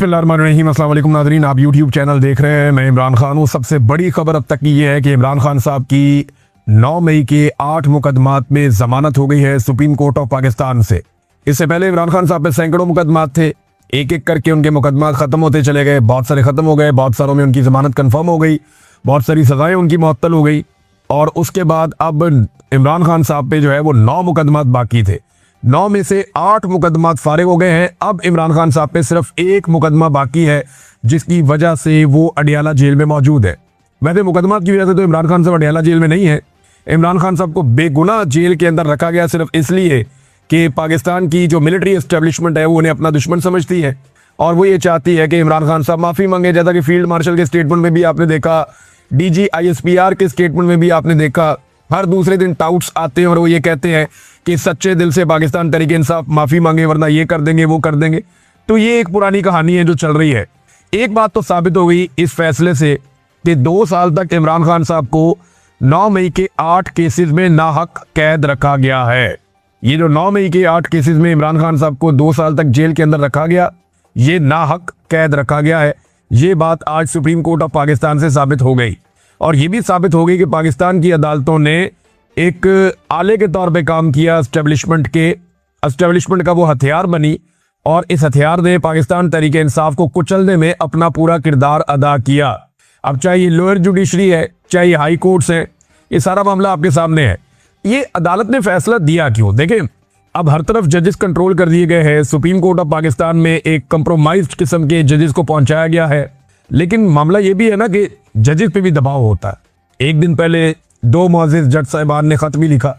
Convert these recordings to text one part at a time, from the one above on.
बिस्मिल्लाहिर्रहमानिर्रहीम। अस्सलाम वालेकुम नाज़रीन, आप यूट्यूब चैनल देख रहे हैं। मैं इमरान खान हूँ। सबसे बड़ी खबर अब तक की ये है कि इमरान खान साहब की 9 मई के 8 मुकदमात में जमानत हो गई है सुप्रीम कोर्ट ऑफ पाकिस्तान से। इससे पहले इमरान खान साहब पे सैकड़ों मुकदमात थे, एक एक करके उनके मुकदमात खत्म होते चले गए। बहुत सारे खत्म हो गए, बहुत सारों में उनकी जमानत कन्फर्म हो गई, बहुत सारी सजाएं उनकी मुअत्तल हो गई। और उसके बाद अब इमरान खान साहब पे जो है वो 9 मुकदमात बाकी थे। 9 में से 8 मुकदमात फारिग हो गए हैं। अब इमरान खान साहब पे सिर्फ एक मुकदमा बाकी है, जिसकी वजह से वो अडियाला जेल में मौजूद है। वैसे मुकदमात की वजह से तो इमरान खान साहब अडियाला जेल में नहीं है। इमरान खान साहब को बेगुनाह जेल के अंदर रखा गया सिर्फ इसलिए कि पाकिस्तान की जो मिलिट्री एस्टेब्लिशमेंट है वो उन्हें अपना दुश्मन समझती है और वो ये चाहती है कि इमरान खान साहब माफ़ी मांगे। जैसा कि फील्ड मार्शल के स्टेटमेंट में भी आपने देखा, DG ISPR के स्टेटमेंट में भी आपने देखा, हर दूसरे दिन टाउट्स आते हैं और वो ये कहते हैं कि सच्चे दिल से पाकिस्तान तहरीक इंसाफ माफ़ी मांगे, वरना ये कर देंगे वो कर देंगे। तो ये एक पुरानी कहानी है जो चल रही है। एक बात तो साबित हो गई इस फैसले से कि 2 साल तक इमरान खान साहब को 9 मई के 8 केसेस में नाहक कैद रखा गया है। ये जो 9 मई के 8 केसेस में इमरान खान साहब को 2 साल तक जेल के अंदर रखा गया, ये नाहक कैद रखा गया है। ये बात आज सुप्रीम कोर्ट ऑफ पाकिस्तान से साबित हो गई और ये भी साबित हो गई कि पाकिस्तान की अदालतों ने एक आले के तौर पे काम किया। एस्टेब्लिशमेंट का वो हथियार बनी और इस हथियार ने पाकिस्तान तहरीक इंसाफ को कुचलने में अपना पूरा किरदार अदा किया। अब चाहे ये लोअर जुडिशरी है, चाहे ये हाई कोर्ट्स है, ये सारा मामला आपके सामने है। ये अदालत ने फैसला दिया क्यों? देखें, अब हर तरफ जजेस कंट्रोल कर दिए गए हैं। सुप्रीम कोर्ट ऑफ पाकिस्तान में एक कंप्रोमाइज्ड किस्म के जजेस को पहुंचाया गया है। लेकिन मामला ये भी है ना कि जजेस पे भी दबाव होता है। एक दिन पहले 2 मुअज़्ज़िज़ जज साहिबान ने खत भी लिखा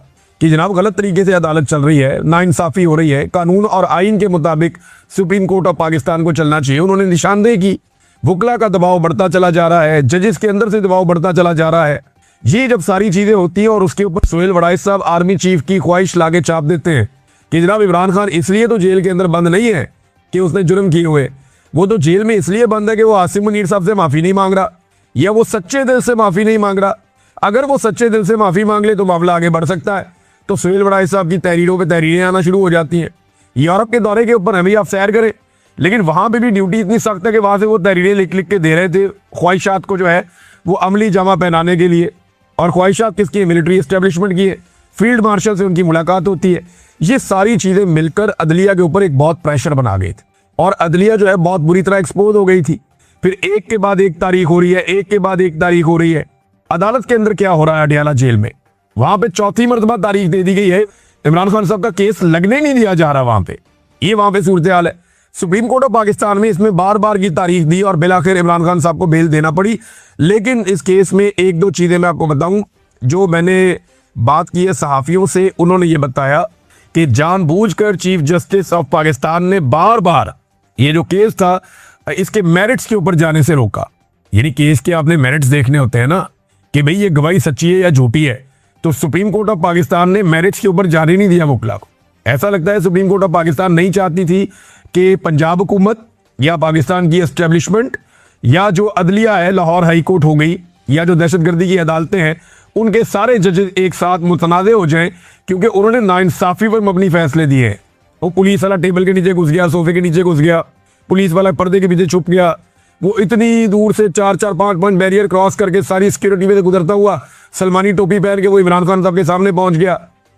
कि जनाब गलत तरीके से अदालत चल रही है, नाइंसाफ़ी हो रही है, कानून और आइन के मुताबिक सुप्रीम कोर्ट ऑफ पाकिस्तान को चलना चाहिए। उन्होंने निशानदेही की, वकला का दबाव बढ़ता चला जा रहा है, जजेस के अंदर से दबाव बढ़ता चला जा रहा है। ये जब सारी चीज़ें होती हैं और उसके ऊपर सुहेल वड़ाइच साहब आर्मी चीफ की ख्वाहिश लाके चाप देते हैं कि जनाब इमरान खान इसलिए तो जेल के अंदर बंद नहीं है कि उसने जुर्म किए हुए, वो तो जेल में इसलिए बंद है कि वो आसिम मुनीर साहब से माफ़ी नहीं मांग रहा या वो सच्चे दिल से माफ़ी नहीं मांग रहा। अगर वो सच्चे दिल से माफ़ी मांग ले तो मामला आगे बढ़ सकता है। तो सुहेल वड़ाइच साहब की तहरीरों पे तहरीरें आना शुरू हो जाती हैं। यूरोप के दौरे के ऊपर अभी आप सैर करें, लेकिन वहाँ पे भी ड्यूटी इतनी सख्त है कि वहाँ से वो तहरीरें लिख लिख के दे रहे थे ख्वाहिशात को जो है वो अमली जामा पहनाने के लिए। और ख्वाहिशात किसकी है? मिलिट्री एस्टेब्लिशमेंट की है। फील्ड मार्शल से उनकी मुलाकात होती है। ये सारी चीज़ें मिलकर अदलिया के ऊपर एक बहुत प्रेशर बना गए थे और अदलिया जो है बहुत बुरी तरह एक्सपोज हो गई थी। फिर एक के बाद एक तारीख हो रही है, एक के बाद एक तारीख हो रही है। अदालत के अंदर क्या हो रहा है अडियाला जेल में? वहां पे चौथी मरतबा तारीख दे दी गई है। इमरान खान साहब का केस लगने नहीं दिया जा रहा वहां पे। ये वहां पे सूरत हाल है। सुप्रीम कोर्ट ऑफ पाकिस्तान में इसमें बार बार की तारीख दी और बिलाखिर इमरान खान साहब को बेल देना पड़ी। लेकिन इस केस में 1-2 चीजें मैं आपको बताऊं जो मैंने बात की है सहाफियों से। उन्होंने ये बताया कि जानबूझकर चीफ जस्टिस ऑफ पाकिस्तान ने बार बार ये जो केस था इसके मेरिट्स के ऊपर जाने से रोका। यानी केस के आपने मेरिट्स देखने होते हैं ना कि भाई ये गवाही सच्ची है या झूठी है। तो सुप्रीम कोर्ट ऑफ पाकिस्तान ने मेरिट्स के ऊपर जाने नहीं दिया मुकला को। ऐसा लगता है सुप्रीम कोर्ट ऑफ पाकिस्तान नहीं चाहती थी कि पंजाब हुकूमत या पाकिस्तान की एस्टेब्लिशमेंट या जो अदलिया है, लाहौर हाई कोर्ट हो गई, या जो दहशतगर्दी की अदालतें हैं, उनके सारे जजेस एक साथ मुतनाज़े हो जाएं, क्योंकि उन्होंने नाइंसाफ़ी पर मबनी फैसले दिए हैं। वो पुलिस वाला टेबल के नीचे घुस गया, सोफे के नीचे घुस गया, पुलिस वाला पर्दे के पीछे छुप गया, वो इतनी दूर से 4-4, 5 बैरियर क्रॉस करके सारी सिक्योरिटी में से गुजरता हुआ सलमानी टोपी पहन के वो इमरान खान साहब के सामने पहुंच गया।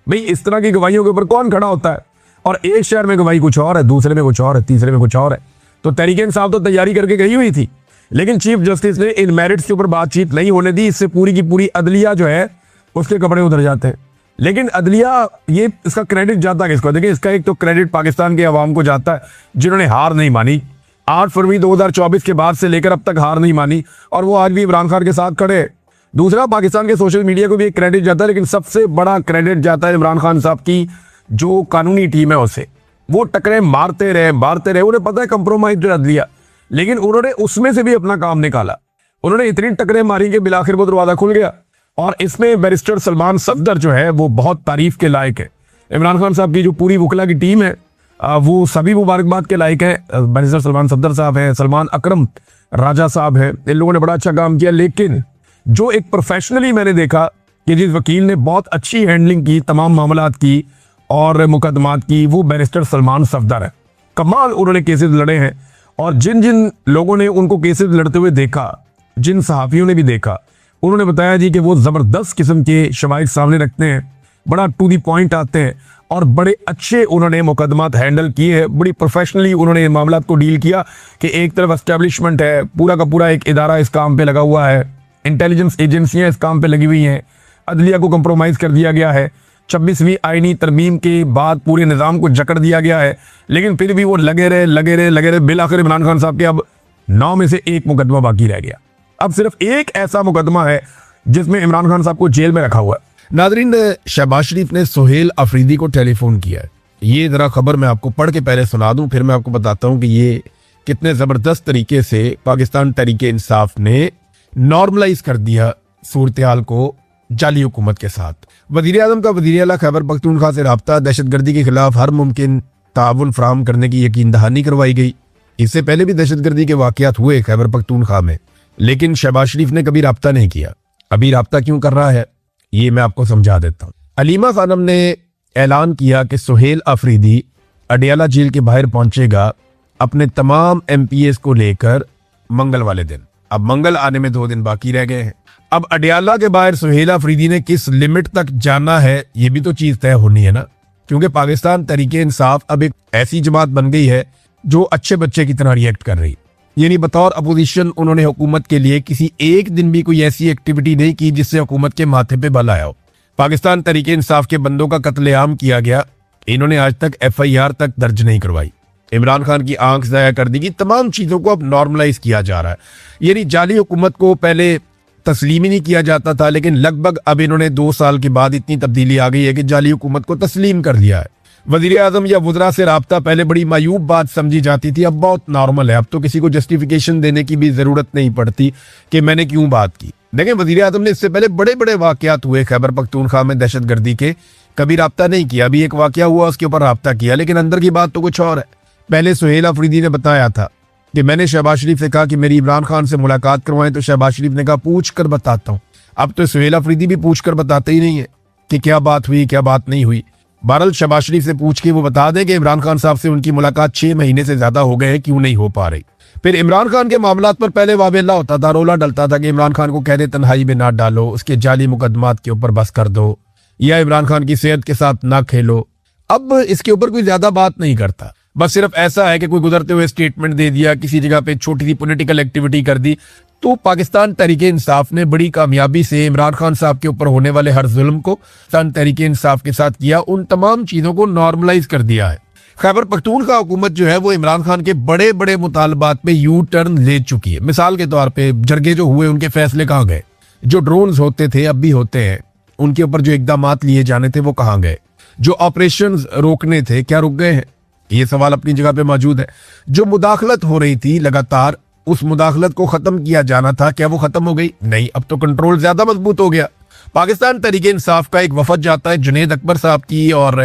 भाई इस तरह की गवाहियों के ऊपर कौन खड़ा होता है? और एक शहर में गवाही कुछ और है, दूसरे में कुछ और है, तीसरे में कुछ और है। तो तहरीक इंसाफ तो तैयारी करके गई हुई थी, लेकिन चीफ जस्टिस ने इन मेरिट्स के ऊपर बातचीत नहीं होने दी। इससे पूरी की पूरी अदलिया जो है उसके कपड़े उधर जाते हैं। लेकिन अदलिया, ये इसका क्रेडिट जाता है किसको? देखिए, इसका एक तो क्रेडिट पाकिस्तान के अवाम को जाता है जिन्होंने हार नहीं मानी। 8 फरवरी 2024 के बाद से लेकर अब तक हार नहीं मानी और वो आज भी इमरान खान के साथ खड़े हैं। दूसरा, पाकिस्तान के सोशल मीडिया को भी एक क्रेडिट जाता है, लेकिन सबसे बड़ा क्रेडिट जाता है इमरान खान साहब की जो कानूनी टीम है उसे। वो टकरे मारते रहे। उन्हें पता है कंप्रोमाइज अदलिया, लेकिन उन्होंने उसमें से भी अपना काम निकाला। उन्होंने इतनी टकरे मारी कि बिलाखिर वो दरवाजा खुल गया। और इसमें बैरिस्टर सलमान सफदर जो है वो बहुत तारीफ के लायक है। इमरान खान साहब की जो पूरी वकला की टीम है वो सभी मुबारकबाद के लायक है। बैरिस्टर सलमान सफदर साहब है, सलमान अकरम राजा साहब है, इन लोगों ने बड़ा अच्छा काम किया। लेकिन जो एक प्रोफेशनली मैंने देखा कि जिस वकील ने बहुत अच्छी हैंडलिंग की तमाम मामलात की और मुकदमात की, वो बैरिस्टर सलमान सफदर है। कमाल उन्होंने केसेस लड़े हैं और जिन जिन लोगों ने उनको केसेस लड़ते हुए देखा, जिन सहाफियों ने भी देखा, उन्होंने बताया जी कि वो जबरदस्त किस्म के शवाहिद सामने रखते हैं, बड़ा टू दी पॉइंट आते हैं और बड़े अच्छे उन्होंने मुकदमात हैंडल किए हैं। बड़ी प्रोफेशनली उन्होंने मामला को डील किया कि एक तरफ एस्टेब्लिशमेंट है, पूरा का पूरा एक इदारा इस काम पे लगा हुआ है, इंटेलिजेंस एजेंसियां इस काम पे लगी हुई हैं, अदलिया को कंप्रोमाइज़ कर दिया गया है, 26वीं आईनी तरमीम के बाद पूरे निज़ाम को जकड़ दिया गया है, लेकिन फिर भी वो लगे रहे। बिल आखिर इमरान खान साहब के अब 9 में से 1 मुकदमा बाकी रह गया। अब सिर्फ एक ऐसा मुकदमा है जिसमें इमरान खान साहब को जेल में रखा हुआ है। नादरीन, शहबाज शरीफ ने सुहेल अफरीदी को टेलीफोन किया है। ये जरा खबर मैं आपको पढ़ के पहले सुना दूं, फिर मैं आपको बताता हूं कि ये कितने जबरदस्त तरीके से पाकिस्तान तहरीके इंसाफ ने नॉर्मलाइज कर दिया सूरत हाल को जाली हुकूमत के साथ। वजीर आजम का वजीर आला खैबर पख्तूनख्वा से राब्ता, दहशतगर्दी के खिलाफ हर मुमकिन ताउन फराहम करने की यकीन दहानी करवाई गई। इससे पहले भी दहशतगर्दी के वाकयात हुए खैबर पख्तूनख्वा में, लेकिन शहबाज शरीफ ने कभी राब्ता नहीं किया। अभी राब्ता क्यों कर रहा है ये मैं आपको समझा देता हूँ। अलीमा खानम ने ऐलान किया कि सुहेल अफरीदी अडियाला जेल के बाहर पहुंचेगा अपने तमाम MPs को लेकर मंगल वाले दिन। अब मंगल आने में 2 दिन बाकी रह गए हैं। अब अडियाला के बाहर सुहेल अफरीदी ने किस लिमिट तक जाना है ये भी तो चीज तय होनी है ना, क्योंकि पाकिस्तान तहरीके इंसाफ अब एक ऐसी जमात बन गई है जो अच्छे बच्चे की तरह रिएक्ट कर रही। यानी बतौर अपोजिशन उन्होंने हुकूमत के लिए किसी एक दिन भी कोई ऐसी एक्टिविटी नहीं की जिससे हुकूमत के माथे पे बल आया हो। पाकिस्तान तहरीके इंसाफ के बंदों का कत्लेआम किया गया, इन्होंने आज तक FIR तक दर्ज नहीं करवाई। इमरान खान की आंख जाया कर दी। तमाम चीजों को अब नॉर्मलाइज किया जा रहा है। यानी जाली हुकूमत को पहले तस्लीम ही नहीं किया जाता था, लेकिन लगभग अब इन्होंने 2 साल के बाद इतनी तब्दीली आ गई है कि जाली हुकूमत को तस्लीम कर लिया है। वजीर आजम या वज़रा से राब्ता पहले बड़ी मायूब बात समझी जाती थी, अब बहुत नॉर्मल है। अब तो किसी को जस्टिफिकेशन देने की भी जरूरत नहीं पड़ती कि मैंने क्यों बात की। देखें, वजीर आजम ने इससे पहले बड़े बड़े वाकयात हुए खैबर पख्तूनख्वा में दहशतगर्दी के, कभी राब्ता नहीं किया। अभी एक वाकया हुआ उसके ऊपर राब्ता किया, लेकिन अंदर की बात तो कुछ और है। पहले सुहेल अफरीदी ने बताया था कि मैंने शहबाज शरीफ से कहा कि मेरी इमरान खान से मुलाकात करवाएं, तो शहबाज शरीफ ने कहा पूछ कर बताता हूँ। अब तो सुहेल अफरीदी भी पूछ कर बताते ही नहीं है कि क्या बात हुई क्या बात नहीं हुई। बहरहाल शहबाज शरीफ से पूछ के वो बता दें कि इमरान खान साहब से उनकी मुलाकात 6 महीने से ज्यादा हो गए हैं, क्यों नहीं हो पा रही। फिर इमरान खान के मामलात पर पहले वावेला होता था, रोला डलता था कि इमरान खान को कह दे तन्हाई में ना डालो, उसके जाली मुकदमात के ऊपर बस कर दो, या इमरान खान की सेहत के साथ ना खेलो। अब इसके ऊपर कोई ज्यादा बात नहीं करता, बस सिर्फ ऐसा है कि कोई गुजरते हुए स्टेटमेंट दे दिया, किसी जगह पे छोटी सी पॉलिटिकल एक्टिविटी कर दी। तो पाकिस्तान तहरीके इंसाफ ने बड़ी कामयाबी से इमरान खान साहब के ऊपर होने वाले हर जुल्म को पाकिस्तान तहरीके इंसाफ के साथ किया, उन तमाम चीजों को नॉर्मलाइज कर दिया है। खैबर पख्तूनख्वा हुकूमत जो है वो इमरान खान के बड़े बड़े मुतालबात पे यू टर्न ले चुकी है। मिसाल के तौर पे जरगे जो हुए उनके फैसले कहाँ गए, जो ड्रोन्स होते थे अब भी होते हैं उनके ऊपर जो इकदामात लिए जाने थे वो कहाँ गए, जो ऑपरेशन रोकने थे क्या रुक गए हैं, ये सवाल अपनी जगह पे मौजूद है। जो मुदाखलत हो रही थी लगातार, उस मुदाखलत को खत्म किया जाना था, क्या वो खत्म हो गई? नहीं, अब तो कंट्रोल ज्यादा मजबूत हो गया। पाकिस्तान तहरीके इंसाफ का एक वफद जाता है जुनैद अकबर साहब की और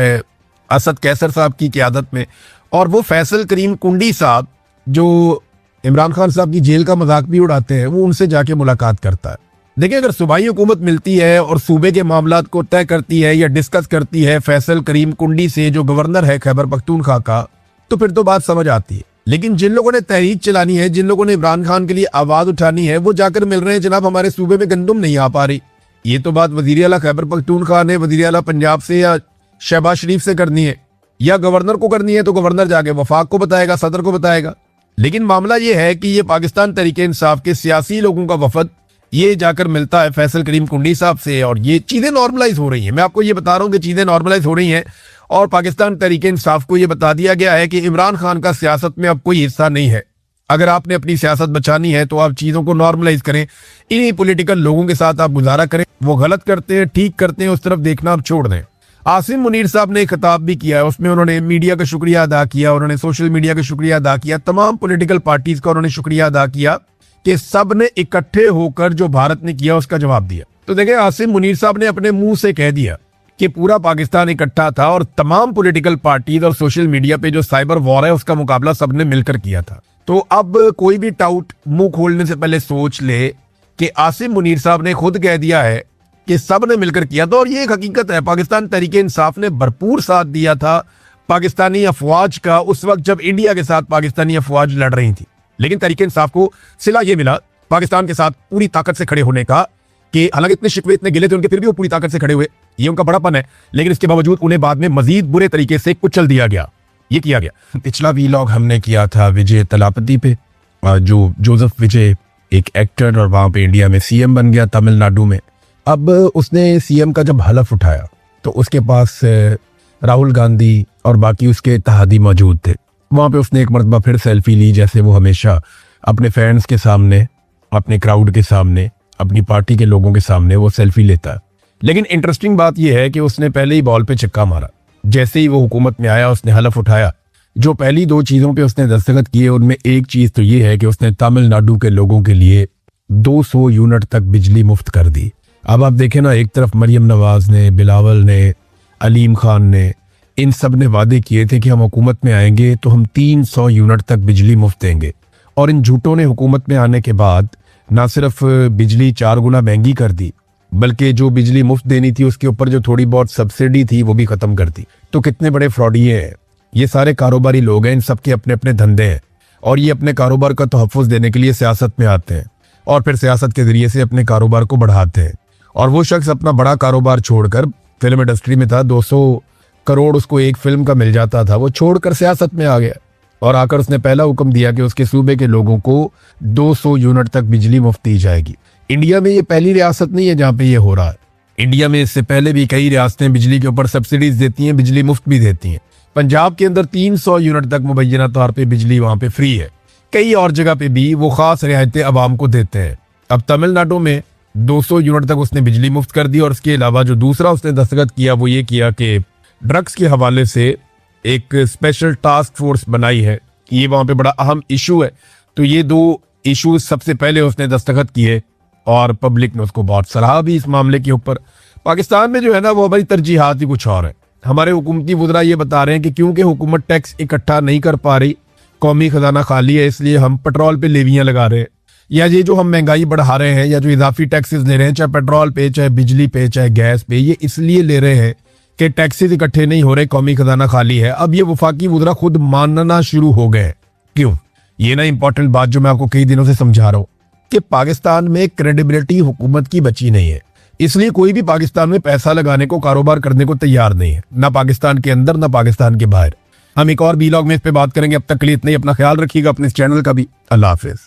असद कैसर साहब की क़यादत में, और वो फैसल करीम कुंडी साहब जो इमरान खान साहब की जेल का मजाक भी उड़ाते हैं, वो उनसे जाके मुलाकात करता है। देखिए, अगर सूबाई हुकूमत मिलती है और सूबे के मामलात को तय करती है या डिस्कस करती है फैसल करीम कुंडी से, जो गवर्नर है खैबर पख्तूनख्वा का, तो फिर तो बात समझ आती है। लेकिन जिन लोगों ने तहरीक चलानी है, जिन लोगों ने इमरान खान के लिए आवाज उठानी है, वो जाकर मिल रहे हैं जनाब हमारे सूबे में गंदम नहीं आ पा रही। ये तो बात वजीर आला खैबर पख्तूनख्वा ने वजीर आला पंजाब से या शहबाज शरीफ से करनी है, या गवर्नर को करनी है तो गवर्नर जाके वफाक को बताएगा, सदर को बताएगा। लेकिन मामला ये है कि ये पाकिस्तान तहरीके इंसाफ के सियासी लोगों का वफद ये जाकर मिलता है फैसल करीम कुंडी साहब से, और ये चीजें नॉर्मलाइज हो रही हैं। मैं आपको ये बता रहा हूँ कि चीजें नॉर्मलाइज हो रही हैं, और पाकिस्तान तहरीके इंसाफ को ये बता दिया गया है कि इमरान खान का सियासत में अब कोई हिस्सा नहीं है। अगर आपने अपनी सियासत बचानी है तो आप चीजों को नॉर्मलाइज करें, इन्हीं पॉलिटिकल लोगों के साथ आप गुजारा करें। वो गलत करते हैं, ठीक करते हैं, उस तरफ देखना आप छोड़ दें। आसिम मुनीर साहब ने एक खिताब भी किया है, उसमें उन्होंने मीडिया का शुक्रिया अदा किया, उन्होंने सोशल मीडिया का शुक्रिया अदा किया, तमाम पॉलिटिकल पार्टीज का उन्होंने शुक्रिया अदा किया कि सब ने इकट्ठे होकर जो भारत ने किया उसका जवाब दिया। तो देखें, आसिम मुनीर साहब ने अपने मुंह से कह दिया कि पूरा पाकिस्तान इकट्ठा था और तमाम पॉलिटिकल पार्टीज और सोशल मीडिया पे जो साइबर वॉर है उसका मुकाबला सबने मिलकर किया था। तो अब कोई भी टाउट मुंह खोलने से पहले सोच ले कि आसिम मुनीर साहब ने खुद कह दिया है कि सब ने मिलकर किया था, और ये एक हकीकत है। पाकिस्तान तहरीके इंसाफ ने भरपूर साथ दिया था पाकिस्तानी अफवाज का उस वक्त जब इंडिया के साथ पाकिस्तानी अफवाज लड़ रही थी। लेकिन तहरीक इंसाफ को सिला ये मिला पाकिस्तान के साथ पूरी ताकत से खड़े होने का कि हालांकि इतने शिकवे इतने गिले थे उनके, फिर भी वो पूरी ताकत से खड़े हुए, ये उनका बड़ापन है। लेकिन इसके बावजूद उन्हें बाद में मजीद बुरे तरीके से कुचल दिया गया, ये किया गया। पिछला वीलॉग हमने किया था विजय तलापति पे, जो जोसेफ विजय एक एक्टर और वहां पे इंडिया में सीएम बन गया तमिलनाडु में। अब उसने सीएम का जब हलफ उठाया तो उसके पास राहुल गांधी और बाकी उसके इत्तेहादी मौजूद थे। वहां पे उसने एक मरतबा फिर सेल्फी ली, जैसे वो हमेशा अपने फैंस के सामने, अपने क्राउड के सामने, अपनी पार्टी के लोगों के सामने वो सेल्फी लेता है। लेकिन इंटरेस्टिंग बात यह है कि उसने पहले ही बॉल पे छक्का मारा। जैसे ही वो हुकूमत में आया उसने हलफ उठाया, जो पहली दो चीज़ों पे उसने दस्तखत किए उनमें एक चीज़ तो ये है कि उसने तमिलनाडु के लोगों के लिए 200 यूनिट तक बिजली मुफ्त कर दी। अब आप देखें ना, एक तरफ मरियम नवाज ने, बिलावल ने, अलीम खान ने, इन सब ने वादे किए थे कि हम हुकूमत में आएंगे तो हम 300 यूनिट तक बिजली मुफ्त देंगे, और इन झूठों ने हुकूमत में आने के बाद ना सिर्फ बिजली 4 गुना महंगी कर दी, बल्कि जो बिजली मुफ्त देनी थी उसके ऊपर जो थोड़ी बहुत सब्सिडी थी वो भी खत्म कर दी। तो कितने बड़े फ्रॉडिये हैं ये सारे कारोबारी लोग हैं, इन सबके अपने अपने धंधे हैं, और ये अपने कारोबार का तहफ़्फ़ुज़ देने के लिए सियासत में आते हैं और फिर सियासत के जरिए से अपने कारोबार को बढ़ाते हैं। और वो शख्स अपना बड़ा कारोबार छोड़कर, फिल्म इंडस्ट्री में था, 200 करोड़ उसको एक फिल्म का मिल जाता था, वो छोड़कर सियासत में आ गया और आकर उसने पहला हुक्म दिया कि उसके सूबे के लोगों को 200 यूनिट तक बिजली मुफ्त दी जाएगी। इंडिया में ये पहली रियासत नहीं है जहाँ पे ये हो रहा है। इंडिया में इससे पहले भी कई रियासतें बिजली के ऊपर सब्सिडीज देती हैं, बिजली मुफ्त भी देती हैं। पंजाब के अंदर 300 यूनिट तक मुबैना तौर पे बिजली वहाँ पे फ्री है। कई और जगह पे भी वो खास रियायतें आवाम को देते हैं। अब तमिलनाडु में 200 यूनिट तक उसने बिजली मुफ्त कर दी, और इसके अलावा जो दूसरा उसने दस्तखत किया वो ये किया कि ड्रग्स के हवाले से एक स्पेशल टास्क फोर्स बनाई है। ये वहाँ पे बड़ा अहम इशू है। तो ये 2 इशूज सबसे पहले उसने दस्तखत किए और पब्लिक ने उसको बहुत सराहा भी इस मामले के ऊपर। पाकिस्तान में जो है ना वो हमारी तरजीहात ही कुछ और है। हमारे हुकूमती वुज़रा ये बता रहे हैं कि क्योंकि हुकूमत टैक्स इकट्ठा नहीं कर पा रही, कौमी खजाना खाली है, इसलिए हम पेट्रोल पे लेवियां लगा रहे हैं, या ये जो हम महंगाई बढ़ा रहे हैं या जो इजाफी टैक्सेस ले रहे हैं, चाहे पेट्रोल पे, चाहे बिजली पे, चाहे गैस पे, ये इसलिए ले रहे हैं कि टैक्सेस इकट्ठे नहीं हो रहे, कौमी खजाना खाली है। अब ये वफाकी वुज़रा खुद मानना शुरू हो गए। क्यों? ये ना इंपॉर्टेंट बात जो मैं आपको कई दिनों से समझा रहा हूँ कि पाकिस्तान में क्रेडिबिलिटी हुकूमत की बची नहीं है, इसलिए कोई भी पाकिस्तान में पैसा लगाने को, कारोबार करने को तैयार नहीं है, ना पाकिस्तान के अंदर ना पाकिस्तान के बाहर। हम एक और वीलॉग में इस पे बात करेंगे। अब तक के लिए इतना ही। अपना ख्याल रखिएगा, अपने इस चैनल का भी। अल्लाह हाफिज।